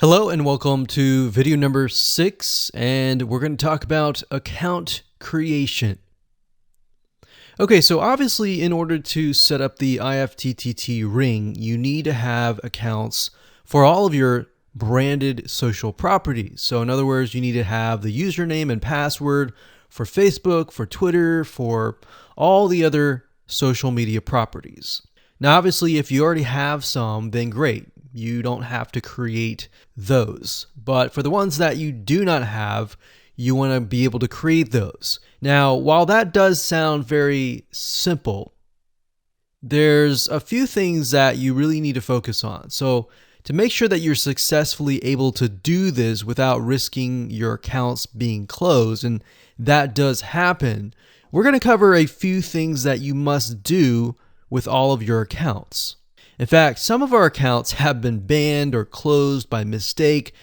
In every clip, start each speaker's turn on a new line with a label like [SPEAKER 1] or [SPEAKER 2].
[SPEAKER 1] Hello and welcome to video number 6, and we're going to talk about account creation. Okay, so obviously in order to set up the IFTTT ring, you need to have accounts for all of your branded social properties. So in other words, you need to have the username and password for Facebook, for Twitter, for all the other social media properties. Now, obviously, if you already have some, then great. You don't have to create those. But for the ones that you do not have, you want to be able to create those. Now, while that does sound very simple, there's a few things that you really need to focus on. So to make sure that you're successfully able to do this without risking your accounts being closed, and that does happen, we're going to cover a few things that you must do with all of your accounts. In fact, some of our accounts have been banned or closed by mistake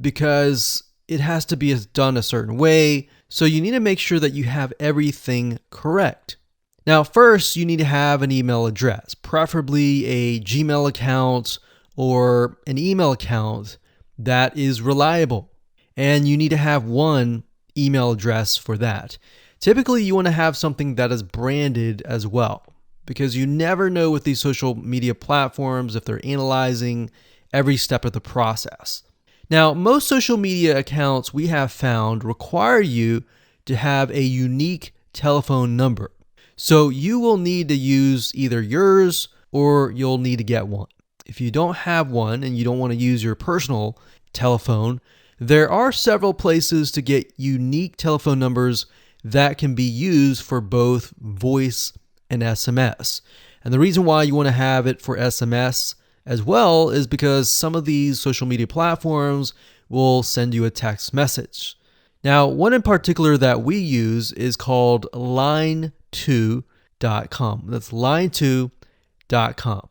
[SPEAKER 1] because it has to be done a certain way. So you need to make sure that you have everything correct. Now, first, you need to have an email address, preferably a Gmail account or an email account that is reliable. And you need to have one email address for that. Typically, you want to have something that is branded as well, because you never know with these social media platforms if they're analyzing every step of the process. Now, most social media accounts we have found require you to have a unique telephone number. So you will need to use either yours or you'll need to get one. If you don't have one and you don't want to use your personal telephone, there are several places to get unique telephone numbers that can be used for both voice and SMS. And the reason why you want to have it for SMS as well is because some of these social media platforms will send you a text message. Now, one in particular that we use is called line2.com. That's line2.com.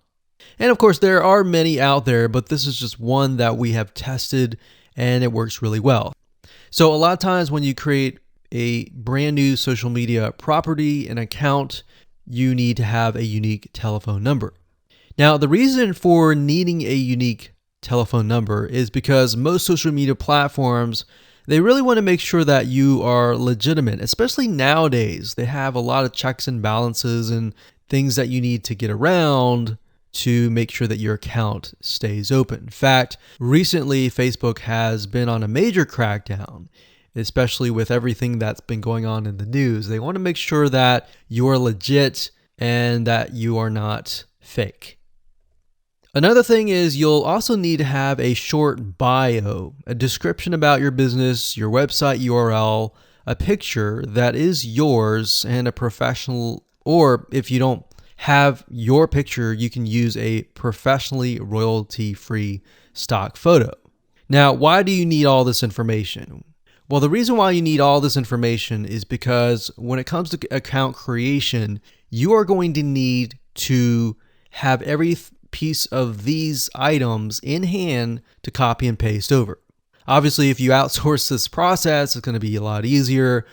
[SPEAKER 1] And of course, there are many out there, but this is just one that we have tested and it works really well. So a lot of times when you create a brand new social media property, an account, you need to have a unique telephone number. Now, the reason for needing a unique telephone number is because most social media platforms, they really want to make sure that you are legitimate, especially nowadays. They have a lot of checks and balances and things that you need to get around to make sure that your account stays open. In fact, recently, Facebook has been on a major crackdown, especially with everything that's been going on in the news. They want to make sure that you are legit and that you are not fake. Another thing is you'll also need to have a short bio, a description about your business, your website URL, a picture that is yours, and a professional, or if you don't have your picture, you can use a professionally royalty-free stock photo. Now, why do you need all this information? Well, the reason why you need all this information is because when it comes to account creation, you are going to need to have every piece of these items in hand to copy and paste over. Obviously, if you outsource this process, it's going to be a lot easier.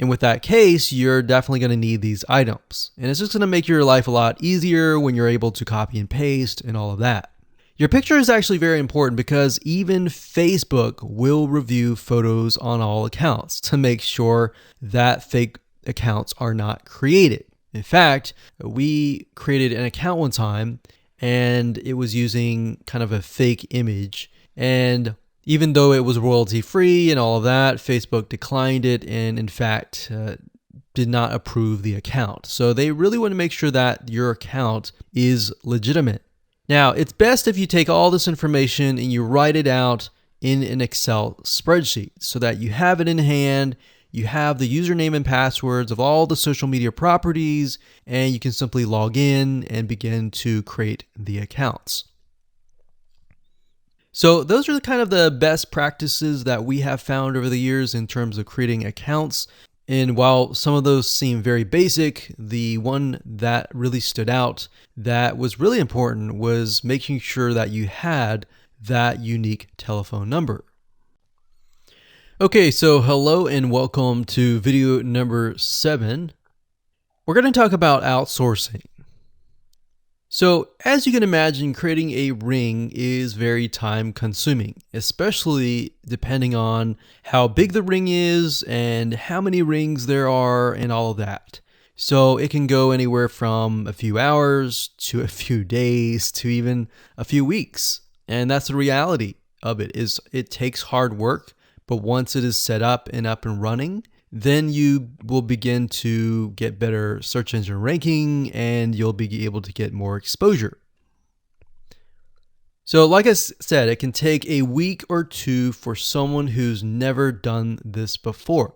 [SPEAKER 1] And with that case, you're definitely going to need these items. And it's just going to make your life a lot easier when you're able to copy and paste and all of that. Your picture is actually very important because even Facebook will review photos on all accounts to make sure that fake accounts are not created. In fact, we created an account one time and it was using kind of a fake image. And even though it was royalty free and all of that, Facebook declined it and in fact did not approve the account. So they really want to make sure that your account is legitimate. Now, it's best if you take all this information and you write it out in an Excel spreadsheet so that you have it in hand, you have the username and passwords of all the social media properties, and you can simply log in and begin to create the accounts. So those are kind of the best practices that we have found over the years in terms of creating accounts. And while some of those seem very basic, the one that really stood out that was really important was making sure that you had that unique telephone number. Okay, so hello and welcome to video number 7. We're going to talk about outsourcing. So as you can imagine, creating a ring is very time consuming, especially depending on how big the ring is and how many rings there are and all of that. So it can go anywhere from a few hours to a few days to even a few weeks. And that's the reality of it, is it takes hard work, but once it is set up and running, then you will begin to get better search engine ranking and you'll be able to get more exposure. So like I said, it can take a week or two for someone who's never done this before.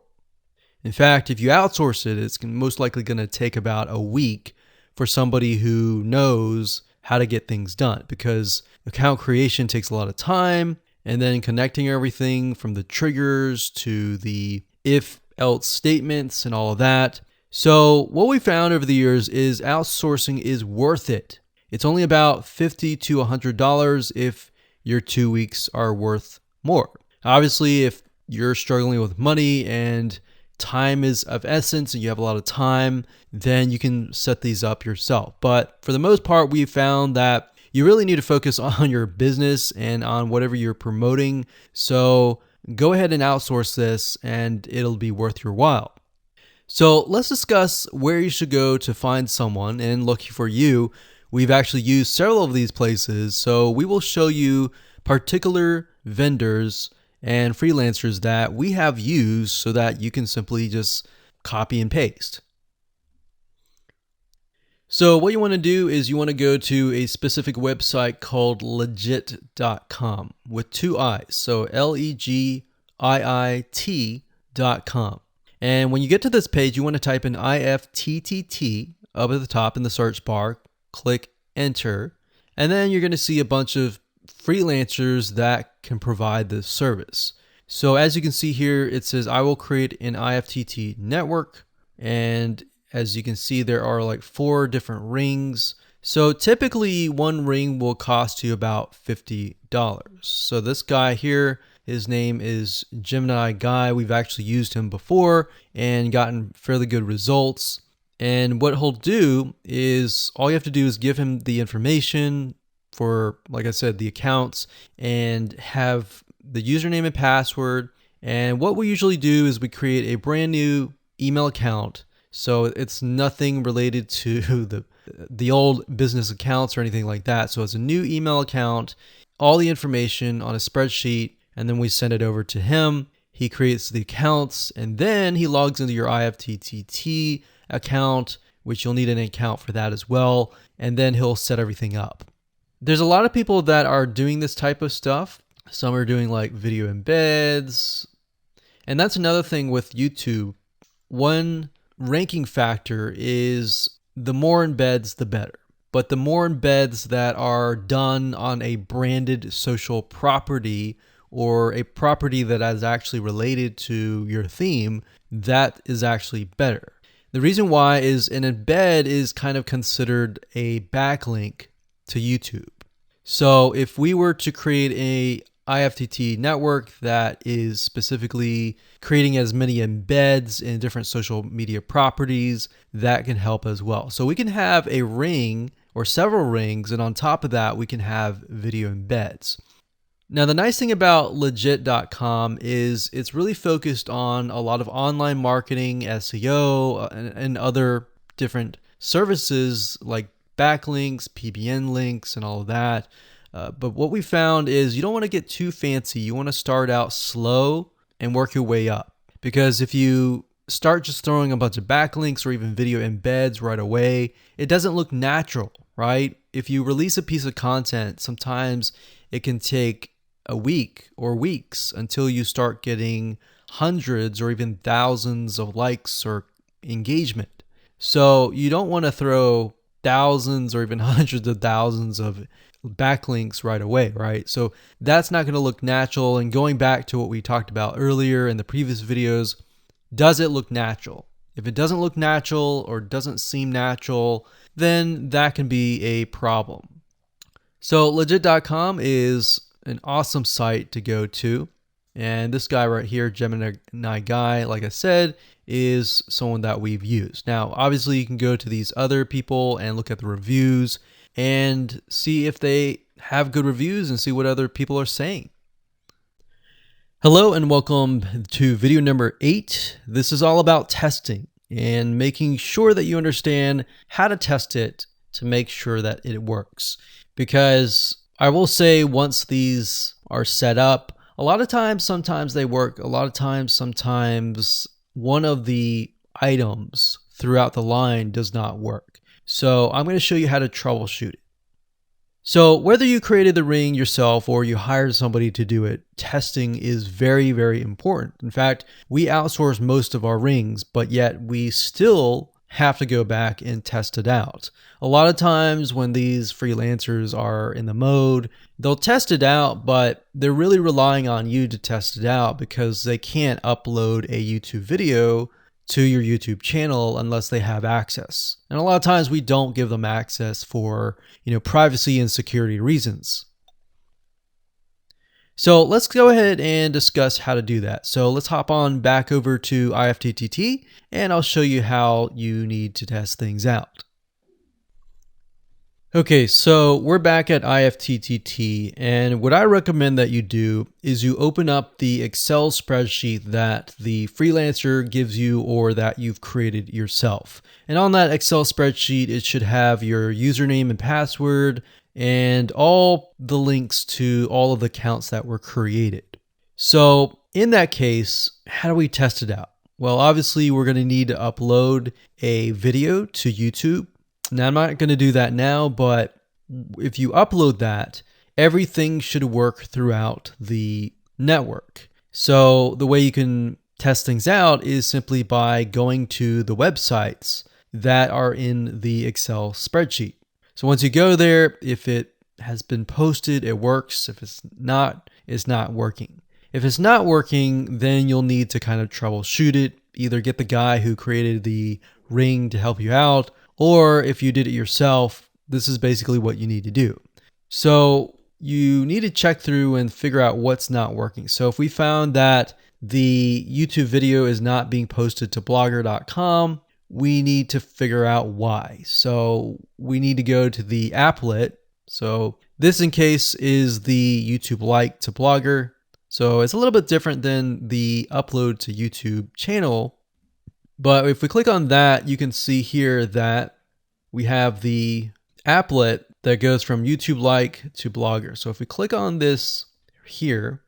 [SPEAKER 1] In fact, if you outsource it, it's most likely going to take about a week for somebody who knows how to get things done, because account creation takes a lot of time, and then connecting everything from the triggers to the if-else statements and all of that. So what we found over the years is outsourcing is worth it. It's only about $50 to $100 if your 2 weeks are worth more. Obviously, if you're struggling with money and time is of essence and you have a lot of time, then you can set these up yourself. But for the most part, we've found that you really need to focus on your business and on whatever you're promoting. So go ahead and outsource this and it'll be worth your while. So let's discuss where you should go to find someone. And lucky for you, we've actually used several of these places. So we will show you particular vendors and freelancers that we have used so that you can simply just copy and paste. So what you want to do is you want to go to a specific website called legit.com with 2 I's. So LEGIIT.com. And when you get to this page, you want to type in IFTTT up at the top in the search bar, click enter, and then you're going to see a bunch of freelancers that can provide this service. So as you can see here, it says I will create an IFTT network, and as you can see, there are like 4 different rings. So typically one ring will cost you about $50. So this guy here, his name is Gemini Guy. We've actually used him before and gotten fairly good results. And what he'll do is all you have to do is give him the information for, like I said, the accounts, and have the username and password. And what we usually do is we create a brand new email account. So it's nothing related to the old business accounts or anything like that. So it's a new email account, all the information on a spreadsheet, and then we send it over to him. He creates the accounts, and then he logs into your IFTTT account, which you'll need an account for that as well. And then he'll set everything up. There's a lot of people that are doing this type of stuff. Some are doing like video embeds. And that's another thing with YouTube. One ranking factor is the more embeds, the better. But the more embeds that are done on a branded social property or a property that is actually related to your theme, that is actually better. The reason why is an embed is kind of considered a backlink to YouTube. So if we were to create a IFTT network that is specifically creating as many embeds in different social media properties, that can help as well. So we can have a ring or several rings, and on top of that, we can have video embeds. Now, the nice thing about legit.com is it's really focused on a lot of online marketing, SEO, and other different services like backlinks, PBN links, and all of that. But what we found is you don't want to get too fancy. You want to start out slow and work your way up. Because if you start just throwing a bunch of backlinks or even video embeds right away, it doesn't look natural, right? If you release a piece of content, sometimes it can take a week or weeks until you start getting hundreds or even thousands of likes or engagement. So you don't want to throw thousands or even hundreds of thousands of backlinks right away, right? So that's not going to look natural. And going back to what we talked about earlier in the previous videos, does it look natural? If it doesn't look natural or doesn't seem natural, then that can be a problem. So legit.com is an awesome site to go to. And this guy right here, Gemini Guy, like I said, is someone that we've used. Now, obviously, you can go to these other people and look at the reviews. and see if they have good reviews and see what other people are saying. Hello and welcome to video number 8. This is all about testing and making sure that you understand how to test it to make sure that it works. Because I will say, once these are set up, a lot of times, sometimes they work. A lot of times, sometimes one of the items throughout the line does not work. So I'm going to show you how to troubleshoot it. So whether you created the ring yourself or you hired somebody to do it, testing is very, very important. In fact, we outsource most of our rings, but yet we still have to go back and test it out. A lot of times when these freelancers are in the mode, they'll test it out, but they're really relying on you to test it out because they can't upload a YouTube video to your YouTube channel unless they have access. And a lot of times we don't give them access for, privacy and security reasons. So let's go ahead and discuss how to do that. So let's hop on back over to IFTTT and I'll show you how you need to test things out. Okay, so we're back at IFTTT, and what I recommend that you do is you open up the Excel spreadsheet that the freelancer gives you or that you've created yourself. And on that Excel spreadsheet, it should have your username and password and all the links to all of the accounts that were created. So in that case, how do we test it out? Well, obviously we're going to need to upload a video to YouTube. Now, I'm not going to do that now, but if you upload that, everything should work throughout the network. So the way you can test things out is simply by going to the websites that are in the Excel spreadsheet. So once you go there, if it has been posted, it works. If it's not working. If it's not working, then you'll need to kind of troubleshoot it. Either get the guy who created the ring to help you out, or if you did it yourself, this is basically what you need to do. So you need to check through and figure out what's not working. So if we found that the YouTube video is not being posted to blogger.com, we need to figure out why. So we need to go to the applet. So this in case is the YouTube like to Blogger. So it's a little bit different than the upload to YouTube channel. But if we click on that, you can see here that we have the applet that goes from YouTube like to Blogger. So if we click on this here,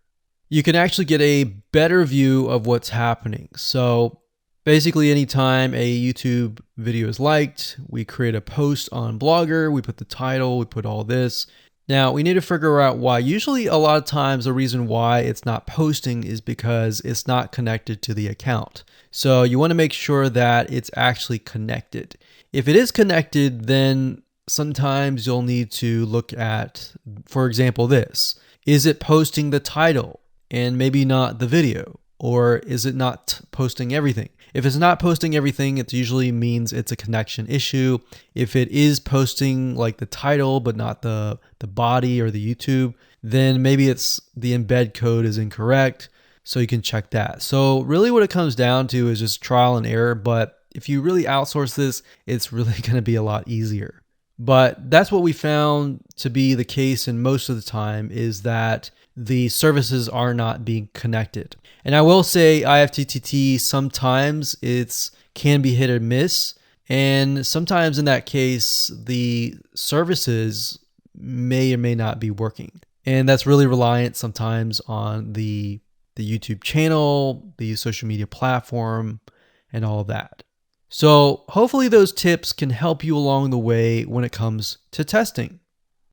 [SPEAKER 1] you can actually get a better view of what's happening. So basically anytime a YouTube video is liked, we create a post on Blogger, we put the title, we put all this. Now we need to figure out why. Usually a lot of times the reason why it's not posting is because it's not connected to the account. So you want to make sure that it's actually connected. If it is connected, then sometimes you'll need to look at, for example, this. Is it posting the title and maybe not the video? Or is it not posting everything? If it's not posting everything, it usually means it's a connection issue. If it is posting like the title, but not the body or the YouTube, then maybe it's the embed code is incorrect. So you can check that. So really what it comes down to is just trial and error. But if you really outsource this, it's really going to be a lot easier. But that's what we found to be the case in most of the time, is that the services are not being connected. And I will say IFTTT, sometimes it's can be hit or miss. And sometimes in that case, the services may or may not be working. And that's really reliant sometimes on the YouTube channel, the social media platform, and all of that. So hopefully those tips can help you along the way when it comes to testing.